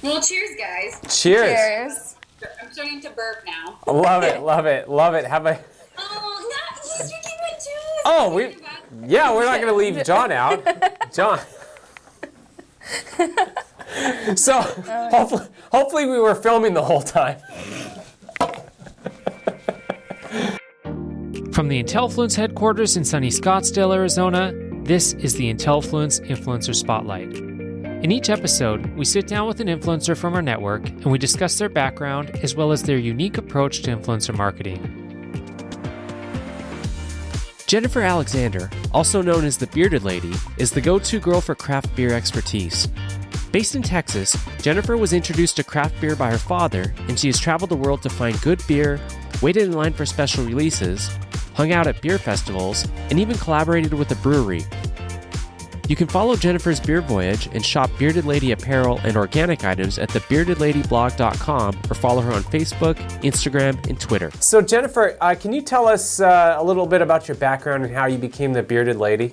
Well, cheers, guys. Cheers. Cheers. I'm starting to burp now. Love it, love it, love it. Have I? Oh, no, he's drinking it too. Oh, we're not gonna leave John out. John. So hopefully we were filming the whole time. From the Intellifluence headquarters in sunny Scottsdale, Arizona, this is the Intellifluence Influencer Spotlight. In each episode, we sit down with an influencer from our network and we discuss their background as well as their unique approach to influencer marketing. Jennifer Alexander, also known as the Beerded Lady, is the go-to girl for craft beer expertise. Based in Texas, Jennifer was introduced to craft beer by her father, and she has traveled the world to find good beer, waited in line for special releases, hung out at beer festivals, and even collaborated with a brewery. You can follow Jennifer's beer voyage and shop Beerded Lady apparel and organic items at thebeardedladyblog.com or follow her on Facebook, Instagram, and Twitter. So Jennifer, can you tell us a little bit about your background and how you became the Beerded Lady?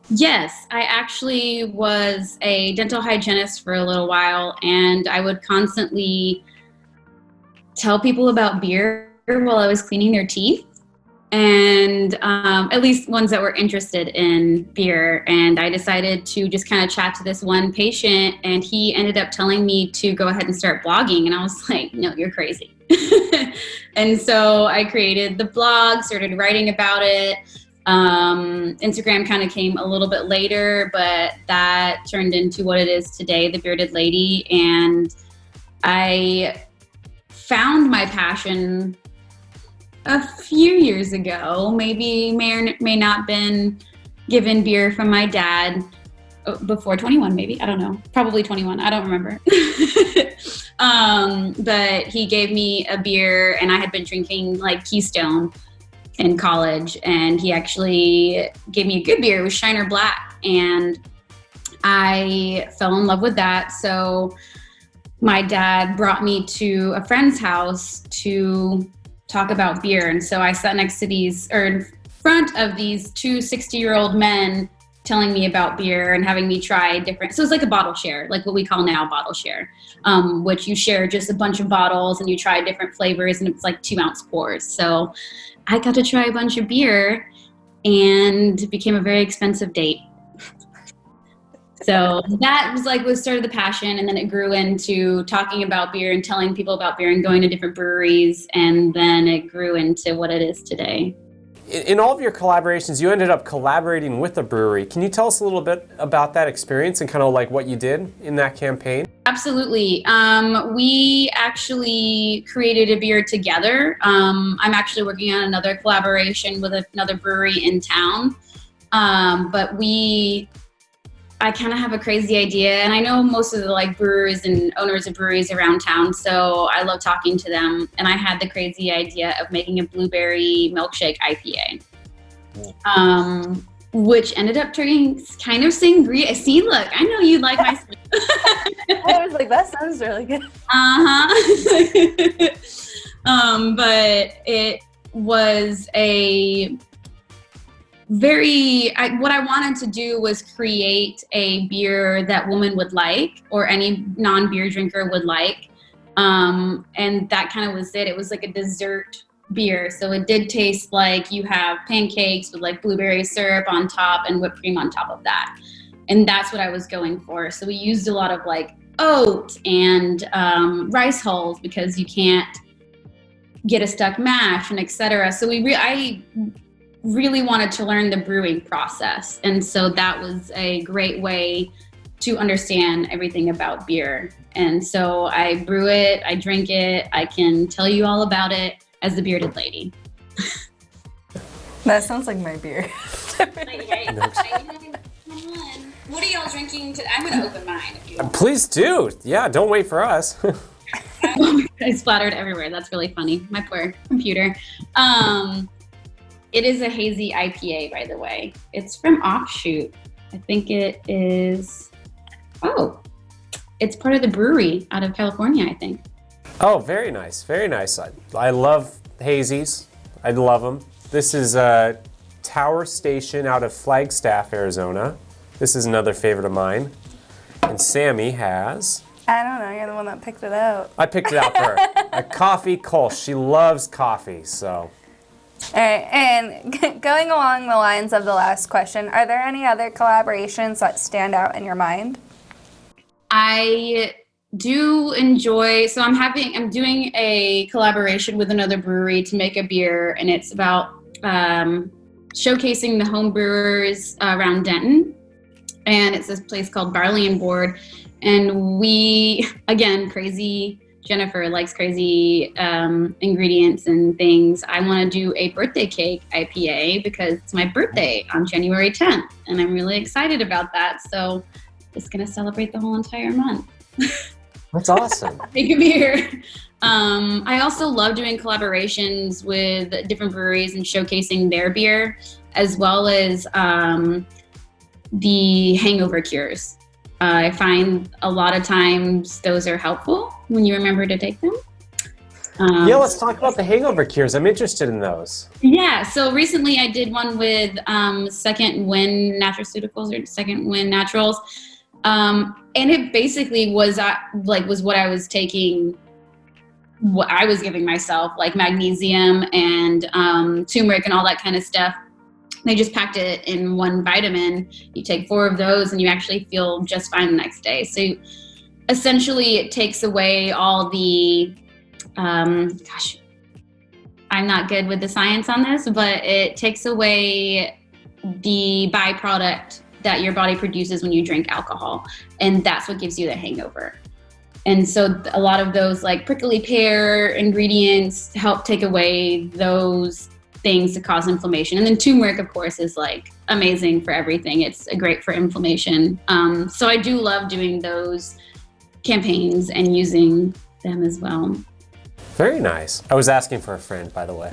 Yes, I actually was a dental hygienist for a little while, and I would constantly tell people about beer while I was cleaning their teeth. And at least ones that were interested in beer. And I decided to just kind of chat to this one patient, and he ended up telling me to go ahead and start blogging. And I was like, no, you're crazy. And so I created the blog, started writing about it. Instagram kind of came a little bit later, but that turned into what it is today, the Beerded Lady. And I found my passion a few years ago, maybe may or may not been given beer from my dad before 21, maybe, I don't know, probably 21, I don't remember. But he gave me a beer, and I had been drinking like Keystone in college, and he actually gave me a good beer. It was Shiner Black, and I fell in love with that. So my dad brought me to a friend's house to talk about beer. And so I sat next to in front of these two 60-year-old men telling me about beer and having me try different. So it's like a bottle share, like what we call now bottle share, which you share just a bunch of bottles and you try different flavors, and it's like 2-ounce pours. So I got to try a bunch of beer, and it became a very expensive date. So that was like what started the passion, and then it grew into talking about beer and telling people about beer and going to different breweries, and then it grew into what it is today. In all of your collaborations, you ended up collaborating with a brewery. Can you tell us a little bit about that experience and kind of like what you did in that campaign? Absolutely. We actually created a beer together. I'm actually working on another collaboration with another brewery in town, but I kind of have a crazy idea, and I know most of the like brewers and owners of breweries around town, so I love talking to them. And I had the crazy idea of making a blueberry milkshake IPA, which ended up turning kind of sangria. See, look, I know you like my. I was like, that sounds really good. But it was what I wanted to do was create a beer that women would like, or any non-beer drinker would like. And that kind of was it. It was like a dessert beer. So it did taste like you have pancakes with like blueberry syrup on top and whipped cream on top of that. And that's what I was going for. So we used a lot of like oat and rice hulls, because you can't get a stuck mash and etc. So I really wanted to learn the brewing process. And so that was a great way to understand everything about beer. And so I brew it, I drink it, I can tell you all about it as the Beerded Lady. That sounds like my beer. What are y'all drinking today? I'm gonna open mine if you want. Please do. Yeah, don't wait for us. I splattered everywhere. That's really funny. My poor computer. It is a hazy IPA, by the way. It's from Offshoot. I think it is. Oh, it's part of the brewery out of California, I think. Oh, very nice, very nice. I love hazies. I love them. This is Tower Station out of Flagstaff, Arizona. This is another favorite of mine. And Sammy has I don't know. You're the one that picked it out. I picked it out for her. A coffee Kolsch. She loves coffee, so. All right, and going along the lines of the last question, are there any other collaborations that stand out in your mind? I do enjoy, so I'm doing a collaboration with another brewery to make a beer, and it's about showcasing the home brewers around Denton. And it's this place called Barley and Board. And we, again, crazy Jennifer likes crazy ingredients and things. I want to do a birthday cake IPA because it's my birthday on January 10th. And I'm really excited about that. So it's going to celebrate the whole entire month. That's awesome. Make a beer. I also love doing collaborations with different breweries and showcasing their beer, as well as the hangover cures. I find a lot of times those are helpful when you remember to take them. Yeah, let's talk about the hangover cures. I'm interested in those. Yeah, so recently I did one with Second Wind Nutraceuticals or Second Wind Naturals. And it basically was what I was taking, what I was giving myself, like magnesium and turmeric and all that kind of stuff. They just packed it in one vitamin. You take 4 of those and you actually feel just fine the next day. So essentially it takes away all the, I'm not good with the science on this, but it takes away the byproduct that your body produces when you drink alcohol. And that's what gives you the hangover. And so a lot of those like prickly pear ingredients help take away those things to cause inflammation. And then turmeric, of course, is like amazing for everything. It's great for inflammation. So I do love doing those campaigns and using them as well. Very nice. I was asking for a friend, by the way.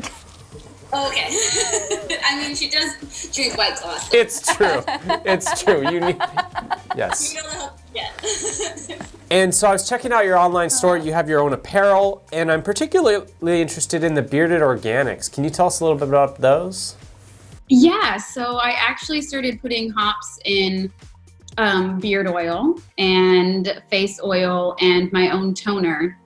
Okay. I mean, she does drink White Claw. So. It's true. It's true. You need, yes. You don't know how to get. And so I was checking out your online store. You have your own apparel, and I'm particularly interested in the Beerded Organics. Can you tell us a little bit about those? Yeah, so I actually started putting hops in beard oil and face oil and my own toner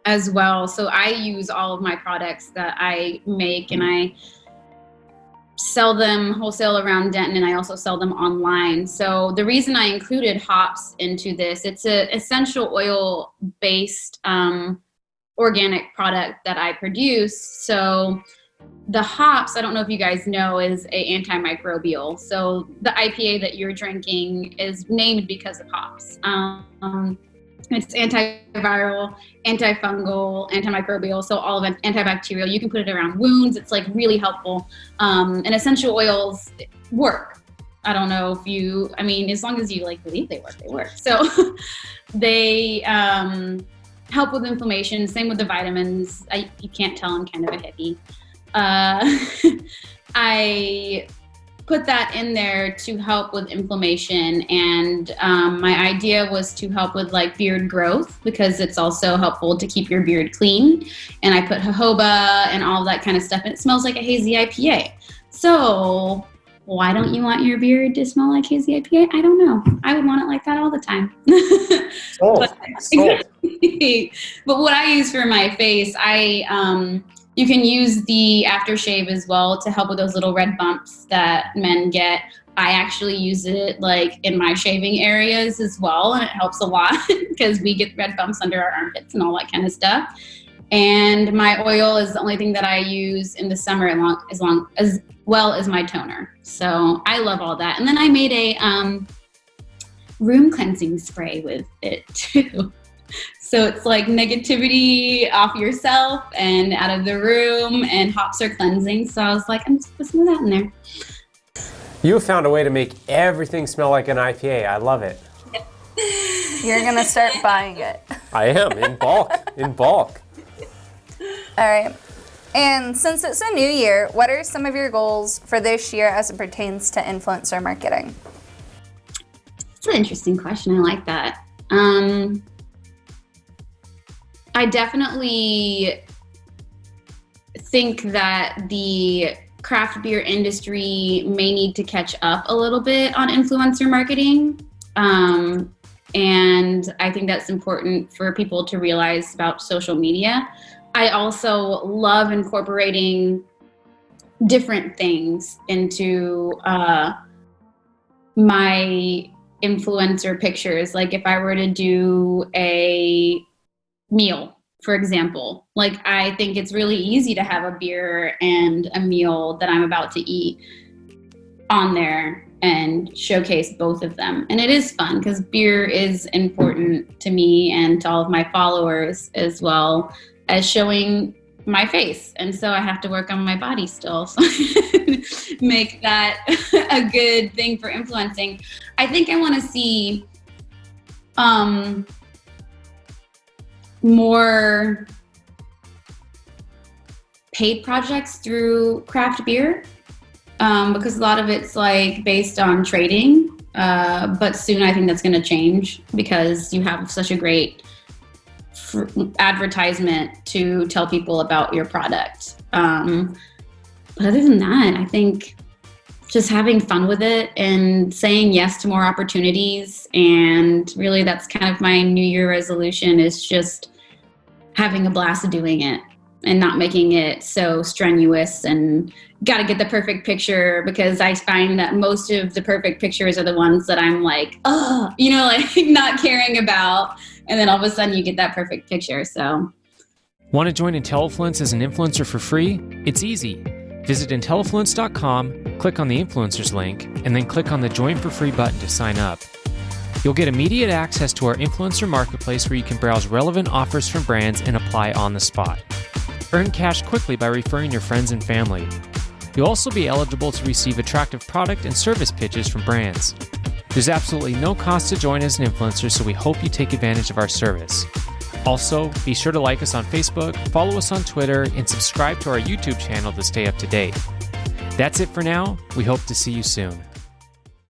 as well. So I use all of my products that I make, and I sell them wholesale around Denton, and I also sell them online. So the reason I included hops into this, it's an essential oil based organic product that I produce. So the hops, I don't know if you guys know, is a antimicrobial. So the IPA that you're drinking is named because of hops. It's antiviral, antifungal, antimicrobial, so all of it, antibacterial. You can put it around wounds. It's like really helpful. And essential oils work. I don't know if you, I mean, as long as you like believe they work, they work. So they help with inflammation. Same with the vitamins. You can't tell I'm kind of a hippie. I put that in there to help with inflammation, and my idea was to help with like beard growth, because it's also helpful to keep your beard clean. And I put jojoba and all that kind of stuff, and it smells like a hazy IPA. So why don't you want your beard to smell like hazy IPA? I don't know. I would want it like that all the time. Exactly. But what I use for my face, you can use the aftershave as well to help with those little red bumps that men get. I actually use it like in my shaving areas as well, and it helps a lot because we get red bumps under our armpits and all that kind of stuff. And my oil is the only thing that I use in the summer as well as my toner. So I love all that. And then I made a room cleansing spray with it too. So it's like negativity off yourself and out of the room, and hops are cleansing. So I was like, I'm just putting that in there. You have found a way to make everything smell like an IPA. I love it. You're going to start buying it. I am, in bulk, in bulk. All right. And since it's a new year, what are some of your goals for this year as it pertains to influencer marketing? That's an interesting question. I like that. I definitely think that the craft beer industry may need to catch up a little bit on influencer marketing. And I think that's important for people to realize about social media. I also love incorporating different things into my influencer pictures. Like if I were to do a meal, for example, like I think it's really easy to have a beer and a meal that I'm about to eat on there and showcase both of them. And it is fun because beer is important to me and to all of my followers, as well as showing my face. And so I have to work on my body still. So make that a good thing for influencing. I think I want to see more paid projects through craft beer, because a lot of it's like based on trading, but soon I think that's going to change because you have such a great advertisement to tell people about your product. But other than that, I think just having fun with it and saying yes to more opportunities. And really that's kind of my New Year resolution, is just having a blast doing it and not making it so strenuous and got to get the perfect picture, because I find that most of the perfect pictures are the ones that I'm like, oh, like not caring about. And then all of a sudden you get that perfect picture. So, Want to join Intellifluence as an influencer for free? It's easy. Visit Intellifluence.com, click on the influencers link, and then click on the Join for Free button to sign up. You'll get immediate access to our influencer marketplace where you can browse relevant offers from brands and apply on the spot. Earn cash quickly by referring your friends and family. You'll also be eligible to receive attractive product and service pitches from brands. There's absolutely no cost to join as an influencer, so we hope you take advantage of our service. Also, be sure to like us on Facebook, follow us on Twitter, and subscribe to our YouTube channel to stay up to date. That's it for now. We hope to see you soon.